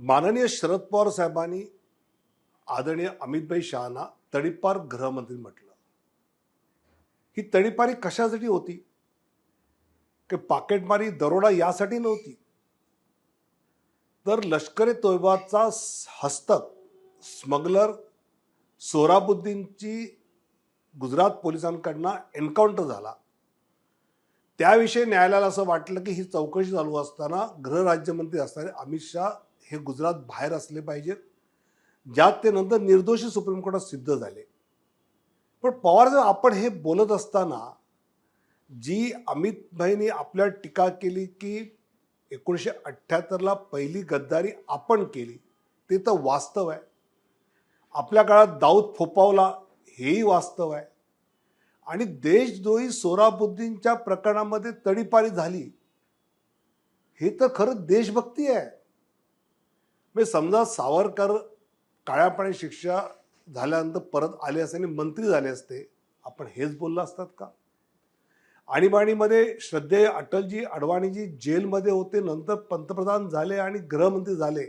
माननीय शरद पवार साहेबांनी आदरणीय अमितभाई शहाना तडीपार गृहमंत्री म्हटलं. ही तडीपारी कशासाठी होती? की पाकेटमारी दरोडा यासाठी नव्हती, तर लष्कर ए तोयबाचा हस्तक स्मगलर सोहराबुद्दीनची गुजरात पोलिसांकडनं एन्काउंटर झाला. त्याविषयी न्यायालयाला असं वाटलं की ही चौकशी चालू असताना गृहराज्यमंत्री असणारे अमित शाह हे गुजरात बाहेर असले पाहिजेत, ज्यात ते नंतर निर्दोषी सुप्रीम कोर्टात सिद्ध झाले. पण पवार साहेब, आपण हे बोलत असताना जी अमितभाईंनी आपल्या टीका केली की 1978ला पहिली गद्दारी आपण केली, ते तर वास्तव आहे. आपल्या काळात दाऊद फोपावला, हेही वास्तव आहे. आणि देशद्रोही सोहराबुद्दीनच्या प्रकरणामध्ये तडीपारी झाली, हे तर खरं देशभक्ती आहे. म्हणजे समजा सावरकर काळ्या पाणी शिक्षा झाल्यानंतर परत आले असते आणि मंत्री झाले असते, आपण हेच बोललो असतात का? आणीबाणीमध्ये श्रद्धेय अटलजी अडवाणीजी जेलमध्ये होते, नंतर पंतप्रधान झाले आणि गृहमंत्री झाले,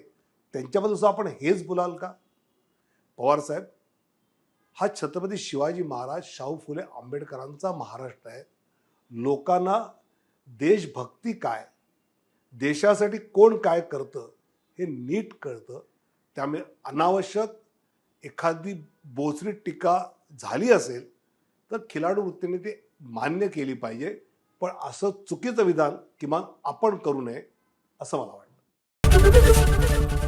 त्यांच्याबद्दल सुद्धा आपण हेच बोलाल का? पवार साहेब, हा छत्रपती शिवाजी महाराज शाहू फुले आंबेडकरांचा महाराष्ट्र आहे. लोकांना देशभक्ती काय, देशासाठी कोण काय करतं हे नीट कळतं. त्यामुळे अनावश्यक एखादी बोचरी टीका झाली असेल तर खिलाडू वृत्तीने ते मान्य केली पाहिजे, पण असं चुकीचं विधान किमान आपण करू नये असं मला वाटतं.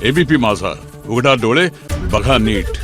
एबीपी माझा, उघडा डोळे बघा नीट.